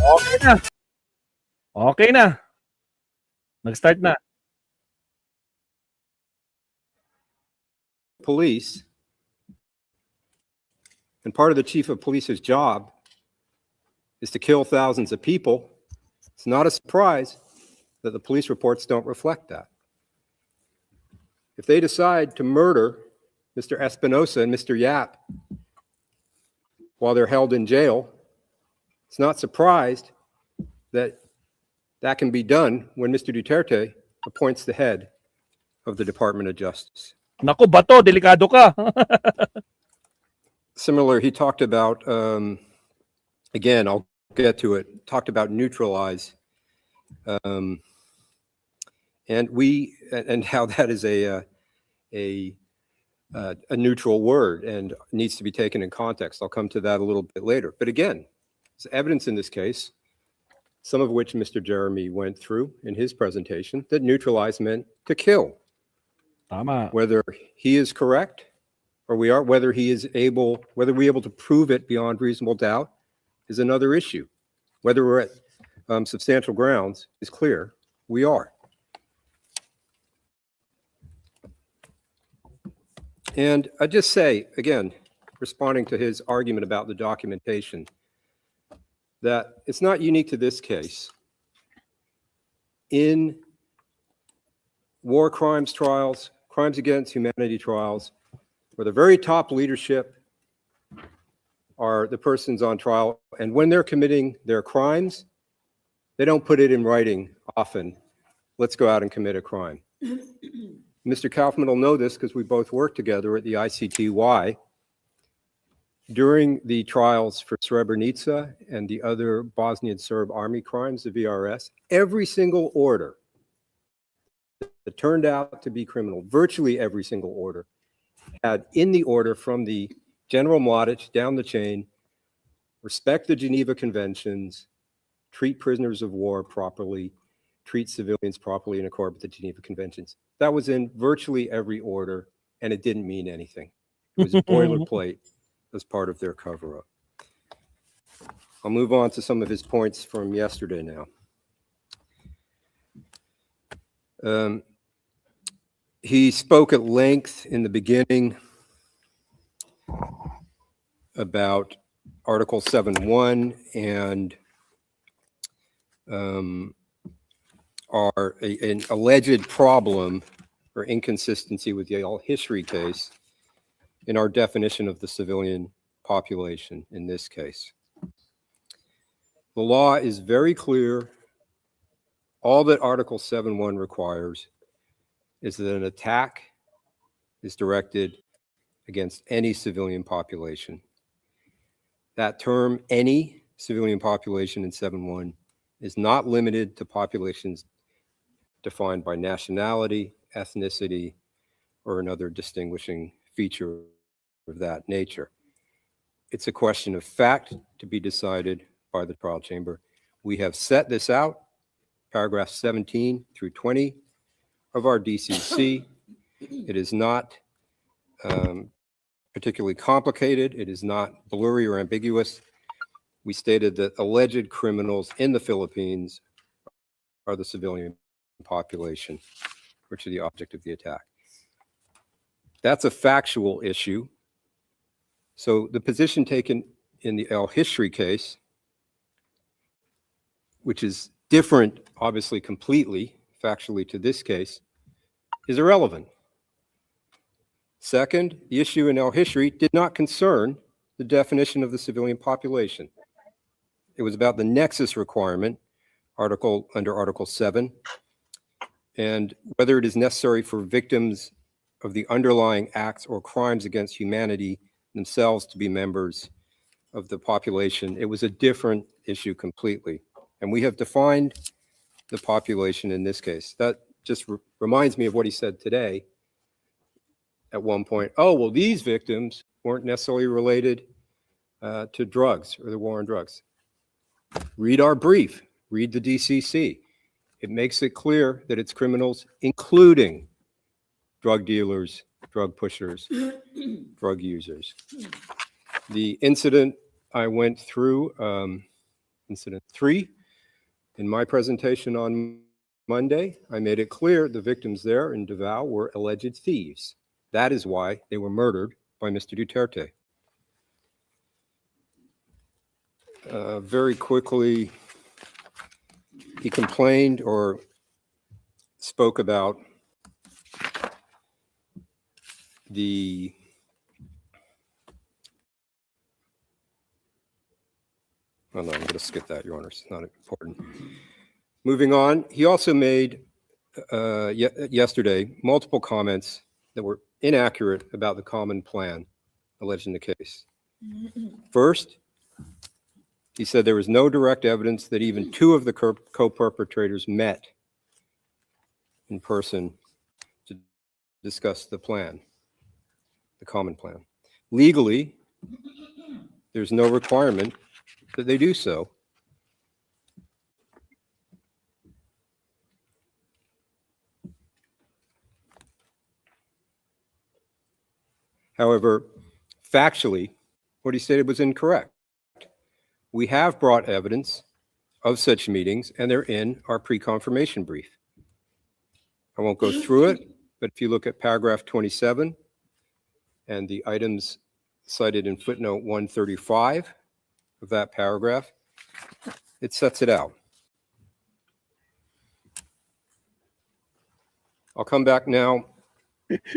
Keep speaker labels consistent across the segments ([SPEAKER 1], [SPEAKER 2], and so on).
[SPEAKER 1] Okay na. Okay na. Nag-start na.
[SPEAKER 2] Police, and part of the chief of police's job is to kill thousands of people. It's not a surprise that the police reports don't reflect that. If they decide to murder Mr. Espinosa and Mr. Yap while they're held in jail, it's not surprised that that can be done when Mr. Duterte appoints the head of the Department of Justice.
[SPEAKER 1] Naku, bato, delikado ka.
[SPEAKER 2] Similar, he talked about, again, I'll get to it, talked about neutralize, and how that is a neutral word and needs to be taken in context. I'll come to that a little bit later. But again, there's evidence in this case, some of which Mr. Jeremy went through in his presentation, that neutralize meant to kill.
[SPEAKER 1] Tama.
[SPEAKER 2] Whether he is correct or whether we're able to prove it beyond reasonable doubt is another issue. Whether we're at substantial grounds is clear. We are. And I just say, again, responding to his argument about the documentation, that it's not unique to this case. In war crimes trials, crimes against humanity trials, where the very top leadership are the persons on trial, and when they're committing their crimes, they don't put it in writing often. Let's go out and commit a crime. Mr. Kaufman will know this because we both worked together at the ICTY. During the trials for Srebrenica and the other Bosnian Serb army crimes, the VRS, every single order that turned out to be criminal, virtually every single order, had in the order from the General Mladic down the chain, respect the Geneva Conventions, treat prisoners of war properly, treat civilians properly in accord with the Geneva Conventions. That was in virtually every order, and it didn't mean anything. It was boilerplate as part of their cover-up. I'll move on to some of his points from yesterday now. He spoke at length in the beginning about Article 7.1 and an alleged problem or inconsistency with the al-Hishri case in our definition of the civilian population in this case. The law is very clear. All that Article 7.1 requires is that an attack is directed against any civilian population. That term, any civilian population in 7.1, is not limited to populations defined by nationality, ethnicity, or another distinguishing feature of that nature. It's a question of fact to be decided by the trial chamber. We have set this out, paragraphs 17 through 20 of our DCC. It is not particularly complicated. It is not blurry or ambiguous. We stated that alleged criminals in the Philippines are the civilian population, which are the object of the attack. That's a factual issue. So the position taken in the al-Hishri case, which is different, obviously completely, factually to this case, is irrelevant. Second, the issue in al-Hishri did not concern the definition of the civilian population. It was about the nexus requirement under Article 7, and whether it is necessary for victims of the underlying acts or crimes against humanity themselves to be members of the population. It was a different issue completely. And we have defined the population in this case. That just reminds me of what he said today at one point. Oh, well, these victims weren't necessarily related to drugs or the war on drugs. Read our brief, read the DCC. It makes it clear that it's criminals, including drug dealers, drug pushers, drug users. The incident I went through incident 3. In my presentation on Monday, I made it clear the victims there in Davao were alleged thieves. That is why they were murdered by Mr. Duterte. Very quickly, he complained or spoke about the oh no, I'm going to skip that, Your Honor. It's not important. Moving on, he also made yesterday multiple comments that were inaccurate about the common plan alleged in the case. First, he said there was no direct evidence that even 2 of the co-perpetrators met in person to discuss the plan, the common plan. Legally, there's no requirement that they do so. However, factually, what he stated was incorrect. We have brought evidence of such meetings, and they're in our pre-confirmation brief. I won't go through it, but if you look at paragraph 27 and the items cited in footnote 135 of that paragraph, it sets it out. I'll come back now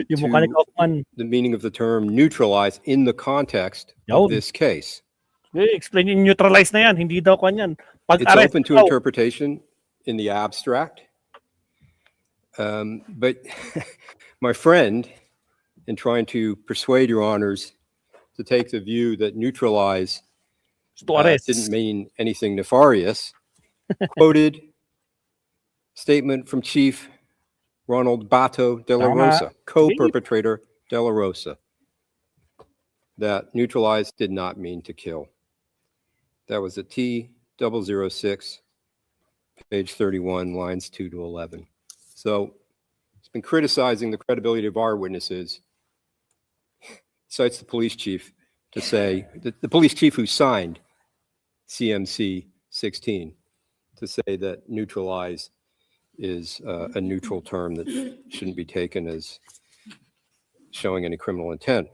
[SPEAKER 1] Yung mukha ni
[SPEAKER 2] to
[SPEAKER 1] Kaufman.
[SPEAKER 2] the meaning of the term neutralize in the context of
[SPEAKER 1] Yun.
[SPEAKER 2] this case.
[SPEAKER 1] Explain yung neutralize na yan. Hindi daw kanyan.
[SPEAKER 2] It's open to interpretation in the abstract. But my friend, in trying to persuade Your Honors to take the view that neutralize didn't mean anything nefarious, quoted statement from Chief Ronald Bato de la Rosa, co-perpetrator de la Rosa, that neutralize did not mean to kill. That was at T006, page 31, lines 2 to 11. So it's been criticizing the credibility of our witnesses. Cites the police chief to say, the police chief who signed CMC 16, to say that neutralize is a neutral term that shouldn't be taken as showing any criminal intent.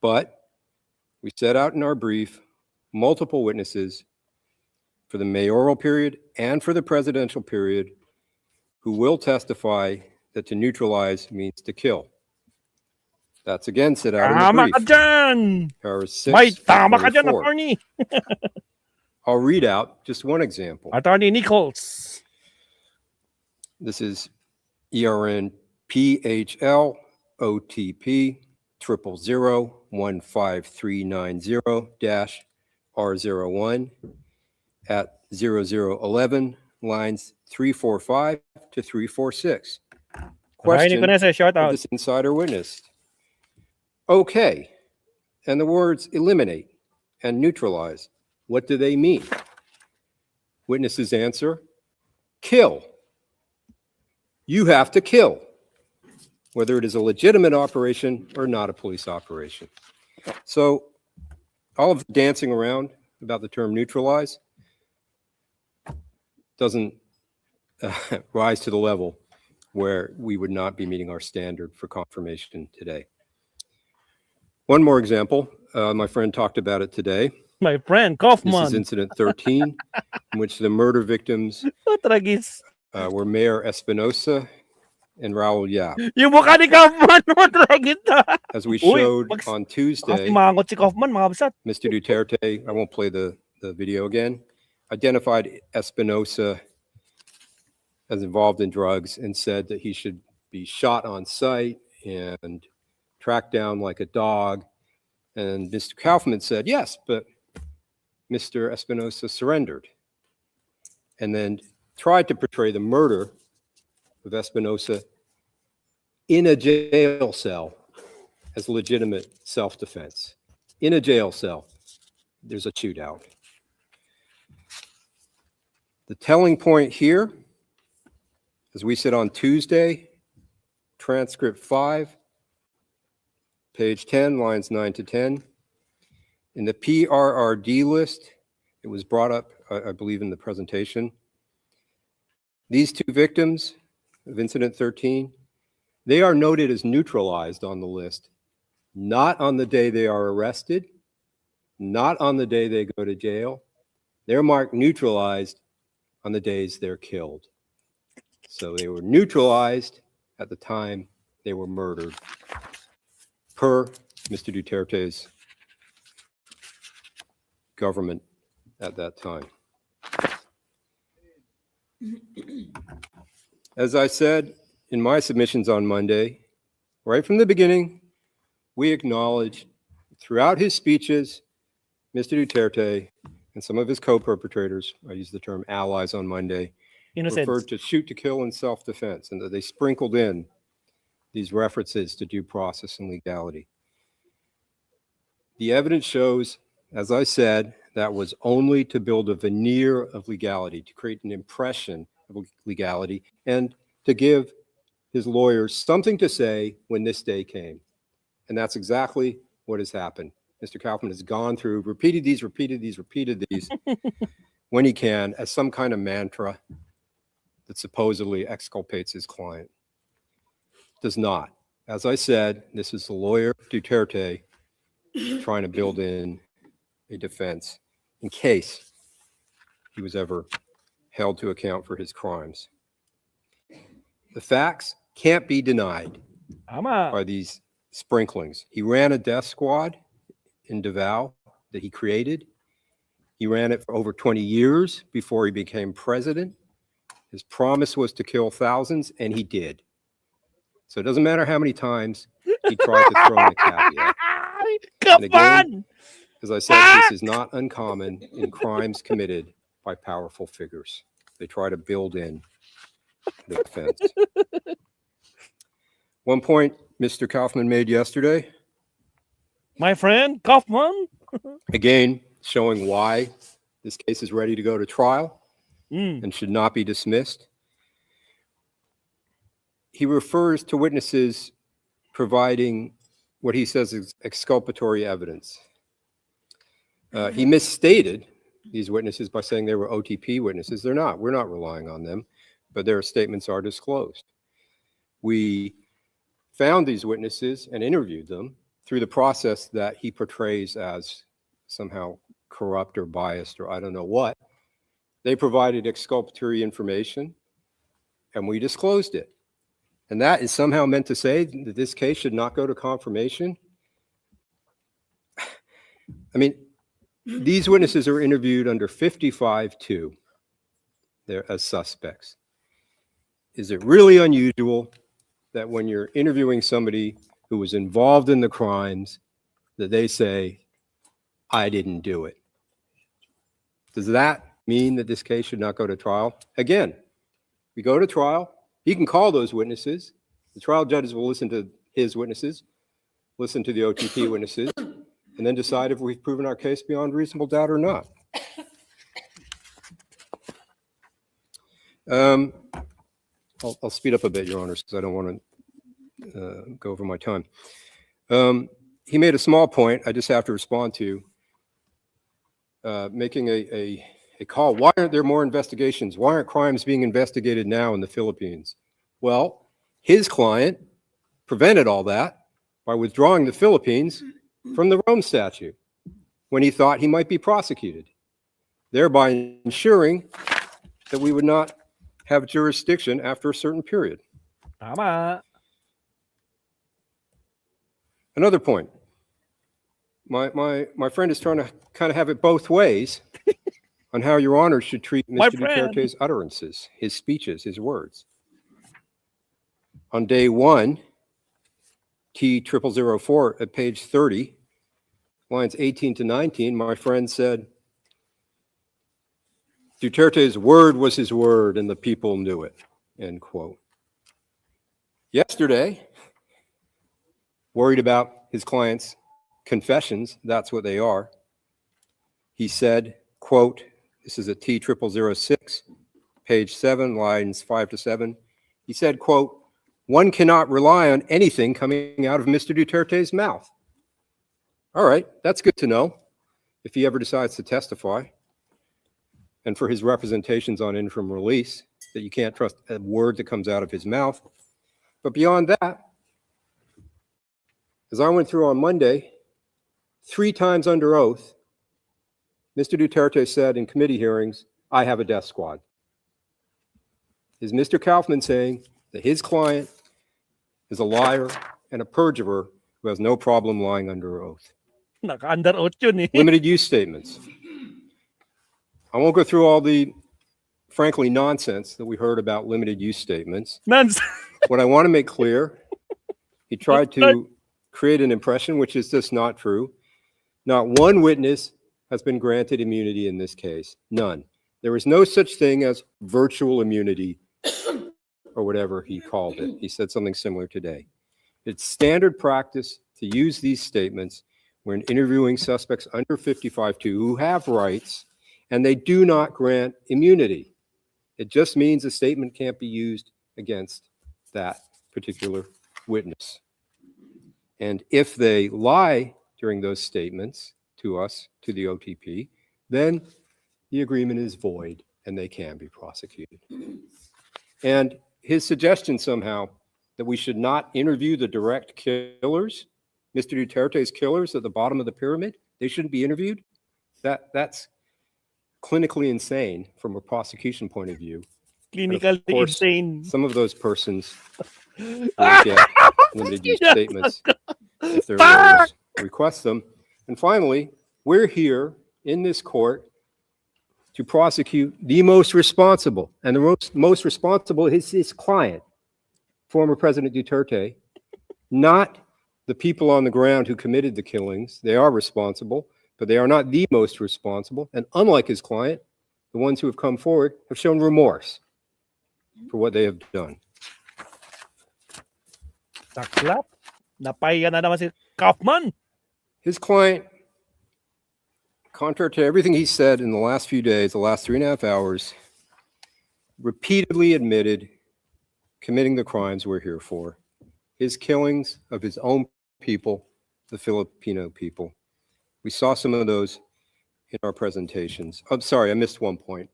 [SPEAKER 2] But we set out in our brief multiple witnesses for the mayoral period and for the presidential period who will testify that to neutralize means to kill. That's again set out in the
[SPEAKER 1] Tama
[SPEAKER 2] brief.
[SPEAKER 1] ka dyan!
[SPEAKER 2] Paragraph 6,
[SPEAKER 1] May tama ka dyan,
[SPEAKER 2] 24.
[SPEAKER 1] attorney!
[SPEAKER 2] I'll read out just one example.
[SPEAKER 1] Attorney Nicholls.
[SPEAKER 2] This is ERN PHL OTP 000-15390-R01 at 0011 lines 345 to 346. Question
[SPEAKER 1] Shout
[SPEAKER 2] of
[SPEAKER 1] out.
[SPEAKER 2] this insider witness. Okay, and the words eliminate and neutralize, what do they mean? Witness's answer, kill. You have to kill, whether it is a legitimate operation or not a police operation. So all of the dancing around about the term neutralize doesn't rise to the level where we would not be meeting our standard for confirmation today. One more example, my friend talked about it today.
[SPEAKER 1] My friend,
[SPEAKER 2] This is
[SPEAKER 1] Kaufman.
[SPEAKER 2] incident 13, in which the murder victims
[SPEAKER 1] Tragis.
[SPEAKER 2] were Mayor Espinosa and Raul Yap.
[SPEAKER 1] Yung mukha ni Kaufman, tragis na.
[SPEAKER 2] As we showed on Tuesday,
[SPEAKER 1] Mangot si Kaufman, mga basat.
[SPEAKER 2] Mr. Duterte, I won't play the video again, identified Espinosa as involved in drugs and said that he should be shot on sight and tracked down like a dog. And Mr. Kaufman said, yes, but Mr. Espinosa surrendered. And then tried to portray the murder of Espinosa in a jail cell as legitimate self-defense. In a jail cell, there's a shootout. The telling point here, as we said on Tuesday, transcript 5, page 10, lines 9 to 10, in the PRRD list, It was brought up, I believe, in the presentation. These two victims of Incident 13, they are noted as neutralized on the list, not on the day they are arrested, not on the day they go to jail. They're marked neutralized on the days they're killed. So they were neutralized at the time they were murdered, per Mr. Duterte's government at that time. As I said in my submissions on Monday, right from the beginning, we acknowledge throughout his speeches, Mr. Duterte and some of his co-perpetrators, I used the term allies on Monday,
[SPEAKER 1] Innocent.
[SPEAKER 2] referred to shoot to kill and self-defense, and that they sprinkled in these references to due process and legality. The evidence shows, as I said, that was only to build a veneer of legality, to create an impression of legality, and to give his lawyers something to say when this day came. And that's exactly what has happened. Mr. Kaufman has gone through, repeated these when he can, as some kind of mantra that supposedly exculpates his client. Does not. As I said, this is the lawyer Duterte trying to build in a defense in case he was ever held to account for his crimes. The facts can't be denied by these sprinklings. He ran a death squad in Davao that he created. He ran it for over 20 years before he became president. His promise was to kill thousands, and he did. So it doesn't matter how many times he tried to throw in a caveat.
[SPEAKER 1] Come
[SPEAKER 2] again,
[SPEAKER 1] on!
[SPEAKER 2] As I said, this is not uncommon in crimes committed by powerful figures. They try to build in the defense. One point Mr. Kaufman made yesterday,
[SPEAKER 1] My friend, Kaufman.
[SPEAKER 2] again, showing why this case is ready to go to trial and should not be dismissed. He refers to witnesses providing what he says is exculpatory evidence. He misstated these witnesses by saying they were OTP witnesses. They're not. We're not relying on them, but their statements are disclosed. We found these witnesses and interviewed them through the process that he portrays as somehow corrupt or biased or I don't know what. They provided exculpatory information, and we disclosed it. And that is somehow meant to say that this case should not go to confirmation. I mean, these witnesses are interviewed under 55-2. They're as suspects. Is it really unusual that when you're interviewing somebody who was involved in the crimes, that they say, I didn't do it? Does that mean that this case should not go to trial? Again, we go to trial. He can call those witnesses. The trial judges will listen to his witnesses, listen to the OTP witnesses, and then decide if we've proven our case beyond reasonable doubt or not. I'll speed up a bit, Your Honors, because I don't want to go over my time. He made a small point I just have to respond to, making a call. Why aren't there more investigations? Why aren't crimes being investigated now in the Philippines? Well, his client prevented all that by withdrawing the Philippines from the Rome Statute when he thought he might be prosecuted, thereby ensuring that we would not have jurisdiction after a certain period.
[SPEAKER 1] Tama.
[SPEAKER 2] Another point. My friend is trying to kind of have it both ways on how Your Honor should treat Mr. Duterte's utterances, his speeches, his words. On day one, T0004 at page 30, lines 18 to 19, my friend said, Duterte's word was his word and the people knew it, end quote. Yesterday, worried about his client's confessions, that's what they are, he said, quote, this is at T0006, page 7, lines 5 to 7. He said, quote, one cannot rely on anything coming out of Mr. Duterte's mouth. All right, that's good to know if he ever decides to testify. and for his representations on interim release, that you can't trust a word that comes out of his mouth. But beyond that, as I went through on Monday, 3 times under oath, Mr. Duterte said in committee hearings, I have a death squad. Is Mr. Kaufman saying that his client is a liar and a perjurer who has no problem lying under oath?
[SPEAKER 1] Naka-under oath yun eh.
[SPEAKER 2] Limited use statements. I won't go through all the, frankly, nonsense that we heard about limited use statements.
[SPEAKER 1] Nance.
[SPEAKER 2] What I want to make clear, he tried to create an impression, which is just not true. Not one witness has been granted immunity in this case. None. There is no such thing as virtual immunity or whatever he called it. He said something similar today. It's standard practice to use these statements when interviewing suspects under 55-2 who have rights, and they do not grant immunity. It just means a statement can't be used against that particular witness. And if they lie during those statements to us, to the OTP, then the agreement is void and they can be prosecuted. And his suggestion somehow that we should not interview the direct killers, Mr. Duterte's killers at the bottom of the pyramid, they shouldn't be interviewed. That's clinically insane from a prosecution point of view.
[SPEAKER 1] Clinically insane.
[SPEAKER 2] Some of those persons will get limited use statements if their lawyers request them. And finally, we're here in this court to prosecute the most responsible. And the most responsible is his client, former President Duterte, not the people on the ground who committed the killings. They are responsible, but they are not the most responsible. And unlike his client, the ones who have come forward have shown remorse for what they have done.
[SPEAKER 1] Saklap. Napahiya na naman si Kaufman.
[SPEAKER 2] His client, contrary to everything he said in the last few days, the last 3.5 hours, repeatedly admitted committing the crimes we're here for. His killings of his own people, the Filipino people. We saw some of those in our presentations. I'm sorry, I missed one point.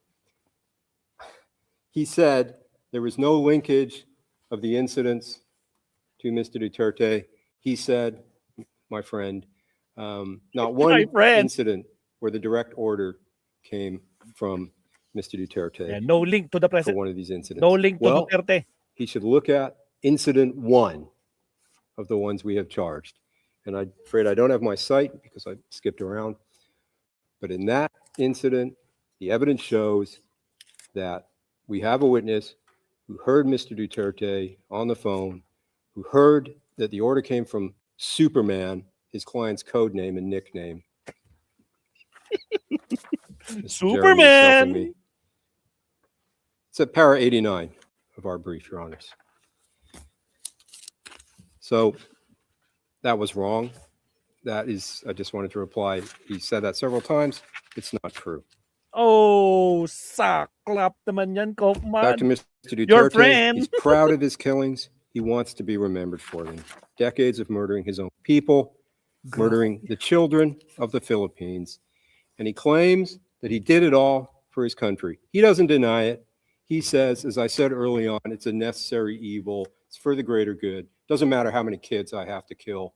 [SPEAKER 2] He said there was no linkage of the incidents to Mr. Duterte. He said, my friend, not one incident where the direct order came from Mr. Duterte.
[SPEAKER 1] Yeah, no link to the
[SPEAKER 2] for
[SPEAKER 1] president.
[SPEAKER 2] one of these incidents.
[SPEAKER 1] No link to
[SPEAKER 2] Well,
[SPEAKER 1] Duterte.
[SPEAKER 2] he should look at incident 1 of the ones we have charged. And I'm afraid I don't have my site because I skipped around. But in that incident, the evidence shows that we have a witness who heard Mr. Duterte on the phone, who heard that the order came from Superman, his client's code name and nickname.
[SPEAKER 1] Superman!
[SPEAKER 2] It's at para 89 of our brief, Your Honors. So that was wrong. That is, I just wanted to reply. He said that several times. It's not true.
[SPEAKER 1] Oh, saklap naman yan, Kaufman.
[SPEAKER 2] Back to Mr.
[SPEAKER 1] Your
[SPEAKER 2] Duterte.
[SPEAKER 1] friend.
[SPEAKER 2] He's proud of his killings. He wants to be remembered for them. Decades of murdering his own people, murdering the children of the Philippines. And he claims that he did it all for his country. He doesn't deny it. He says, as I said early on, it's a necessary evil. It's for the greater good. Doesn't matter how many kids I have to kill.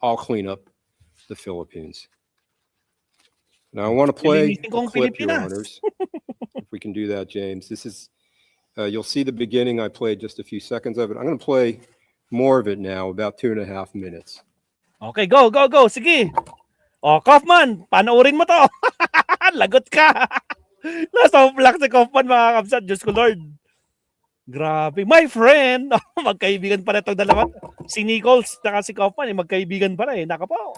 [SPEAKER 2] I'll clean up the Philippines. Now I want to play a clip, Your Honors. If we can do that, James. This is, you'll see the beginning. I played just a few seconds of it. I'm going to play more of it now, about 2.5 minutes.
[SPEAKER 1] Okay, go. Sige. Oh, Kaufman, panoorin mo to. Lagot ka. Nasa black si Kaufman, mga kapsat. Diyos ko, Lord. Grabe. My friend. Magkaibigan pa na itong dalawa. Si Nicholls at si Kaufman, magkaibigan pa na eh. Naka po.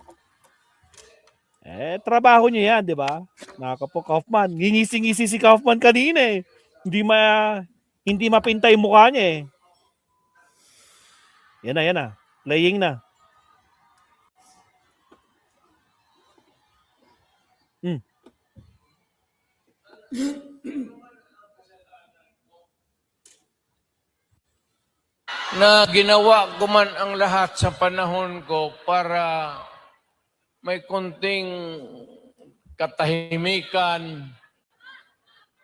[SPEAKER 1] Trabaho niya yan, di ba? Naka po, Kaufman. Gingising-ngisi si Kaufman kanina eh. Hindi mapintay mukha niya eh. Yan na. Playing na.
[SPEAKER 3] Na ginawa ko man ang lahat sa panahon ko para may konting katahimikan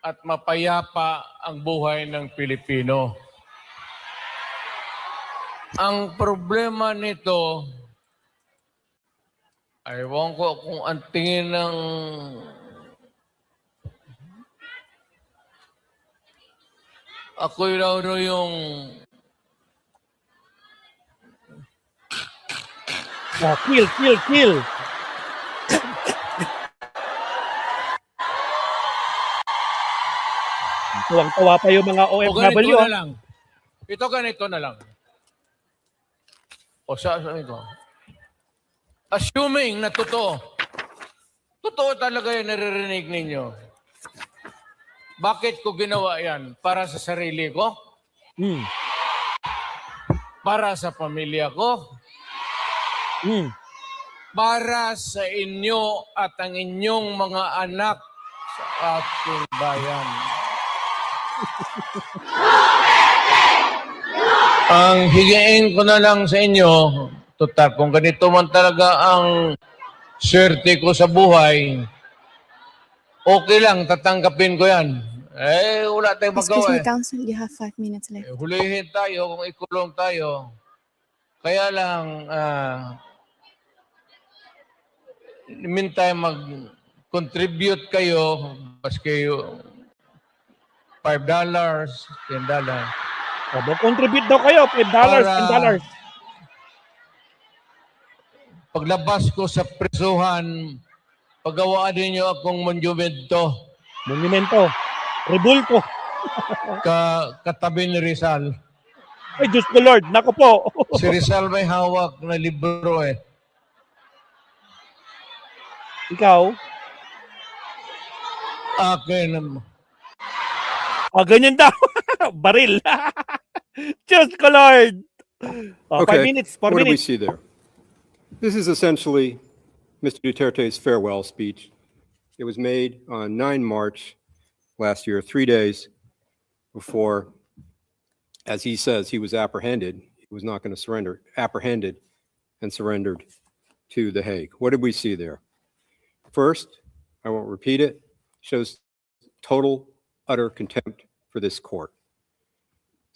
[SPEAKER 3] at mapayapa ang buhay ng Pilipino. Ang problema nito, ewan ko kung ang tingin ng ako raw yung
[SPEAKER 1] Oh, kill. Tuwang-tuwa pa yung mga
[SPEAKER 3] o
[SPEAKER 1] OFW.
[SPEAKER 3] ganito na lang. Ganito na lang. O sabi ko, assuming na totoo talaga yung naririnig ninyo, bakit ko ginawa yan? Para sa sarili ko? Para sa pamilya ko? Para sa inyo at ang inyong mga anak sa ating bayan. Ang higain ko na lang sa inyo, total, kung ganito man talaga ang swerte ko sa buhay, okay lang, tatanggapin ko yan. Wala tayong
[SPEAKER 4] Excuse
[SPEAKER 3] magawa
[SPEAKER 4] me, Council, you have 5 minutes left.
[SPEAKER 3] Hulihin tayo kung ikulong tayo. Kaya lang, in the meantime, mag-contribute kayo, mas kayo $5, $10.
[SPEAKER 1] Contribute daw kayo, $5, $10.
[SPEAKER 3] Paglabas ko sa presuhan, paggawaan ninyo akong monumento.
[SPEAKER 1] Rebulto.
[SPEAKER 3] Katabi ni Rizal.
[SPEAKER 1] Ay, Diyos ko Lord, nako po.
[SPEAKER 3] Si Rizal may hawak na libro
[SPEAKER 1] Ikaw?
[SPEAKER 3] Akin.
[SPEAKER 1] Ganyan daw. Baril. Diyos ko Lord. 5 minutes, 4
[SPEAKER 2] what do we
[SPEAKER 1] minutes.
[SPEAKER 2] see there? This is essentially Mr. Duterte's farewell speech. It was made on 9 March last year, 3 days before, as he says, he was apprehended. He was not going to surrender, apprehended and surrendered to The Hague. What did we see there? First, I won't repeat it, shows total, utter contempt for this court.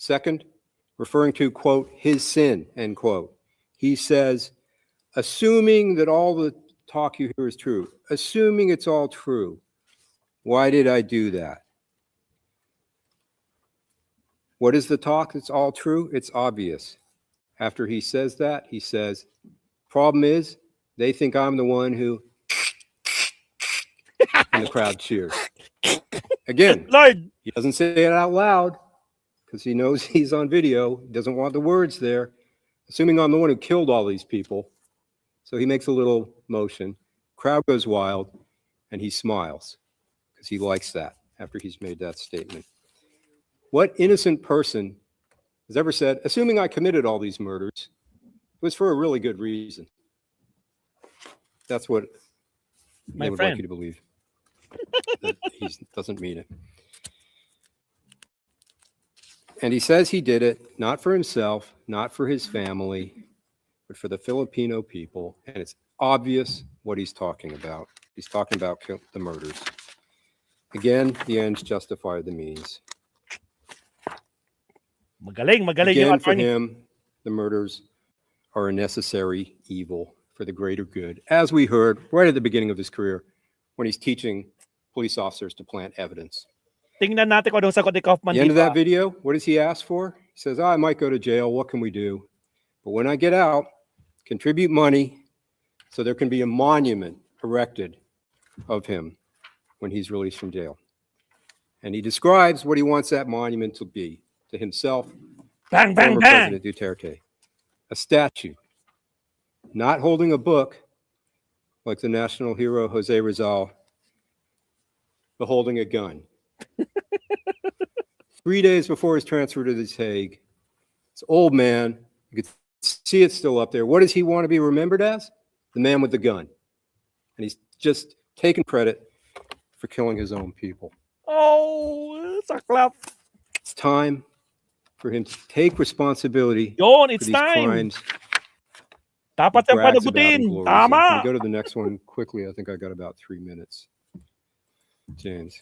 [SPEAKER 2] Second, referring to, quote, his sin, end quote. He says, assuming that all the talk you hear is true, assuming it's all true, why did I do that? What is the talk that's all true? It's obvious. After he says that, he says, problem is, they think I'm the one who, and the crowd cheers. Again,
[SPEAKER 1] Lord.
[SPEAKER 2] he doesn't say it out loud because he knows he's on video. He doesn't want the words there. Assuming I'm the one who killed all these people. So he makes a little motion. Crowd goes wild, and he smiles because he likes that after he's made that statement. What innocent person has ever said, assuming I committed all these murders, it was for a really good reason? That's what they would like you to believe. That he doesn't mean it. And he says he did it not for himself, not for his family, but for the Filipino people. And it's obvious what he's talking about. He's talking about the murders. Again, the ends justify the means.
[SPEAKER 1] Magaling
[SPEAKER 2] Again,
[SPEAKER 1] yung
[SPEAKER 2] for
[SPEAKER 1] attorney.
[SPEAKER 2] him, the murders are a necessary evil for the greater good, as we heard right at the beginning of his career when he's teaching police officers to plant evidence.
[SPEAKER 1] Tingnan natin kung anong sagot ni Kaufman
[SPEAKER 2] At the end of
[SPEAKER 1] dito.
[SPEAKER 2] that video, what does he ask for? He says, I might go to jail. What can we do? But when I get out, contribute money so there can be a monument erected of him when he's released from jail. And he describes what he wants that monument to be to himself,
[SPEAKER 1] Bang, bang,
[SPEAKER 2] former
[SPEAKER 1] bang.
[SPEAKER 2] President Duterte. A statue, not holding a book like the national hero Jose Rizal, but holding a gun. 3 days before his transfer to The Hague, this old man, you could see it still up there. What does he want to be remembered as? The man with the gun. And he's just taking credit for killing his own people.
[SPEAKER 1] Oh, saklap.
[SPEAKER 2] It's time for him to take responsibility
[SPEAKER 1] Yun,
[SPEAKER 2] for
[SPEAKER 1] it's
[SPEAKER 2] these
[SPEAKER 1] time.
[SPEAKER 2] crimes.
[SPEAKER 1] Dapat
[SPEAKER 2] he
[SPEAKER 1] yung
[SPEAKER 2] brags about
[SPEAKER 1] panagutin.
[SPEAKER 2] in glory.
[SPEAKER 1] Tama.
[SPEAKER 2] Can we go to the next one quickly? I think I got about 3 minutes. James.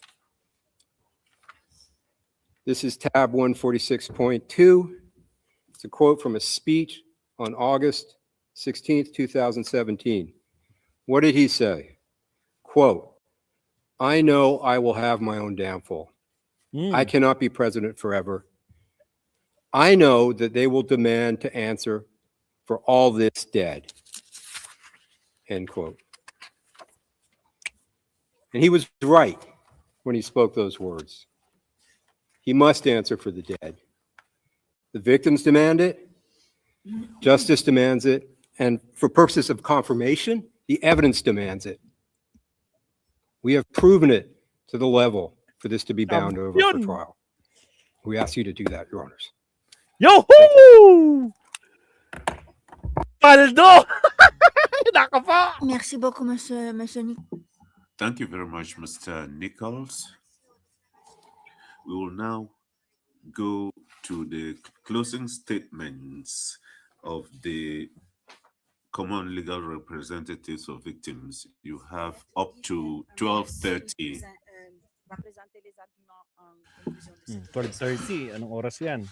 [SPEAKER 2] This is tab 146.2. It's a quote from a speech on August 16th, 2017. What did he say? Quote, I know I will have my own downfall. I cannot be president forever. I know that they will demand to answer for all this dead. End quote. And he was right when he spoke those words. He must answer for the dead. The victims demand it. Justice demands it. And for purposes of confirmation, the evidence demands it. We have proven it to the level for this to be bound over for
[SPEAKER 1] Yun.
[SPEAKER 2] trial. We ask you to do that, Your Honors.
[SPEAKER 1] Yo-hoo! Paldo! Naka po!
[SPEAKER 4] Merci beaucoup, Monsieur
[SPEAKER 5] Thank you very much, Mr. Nicholls. We will now go to the closing statements of the common legal representatives of victims. You have up to 12:30.
[SPEAKER 1] 12:30. Anong oras yan?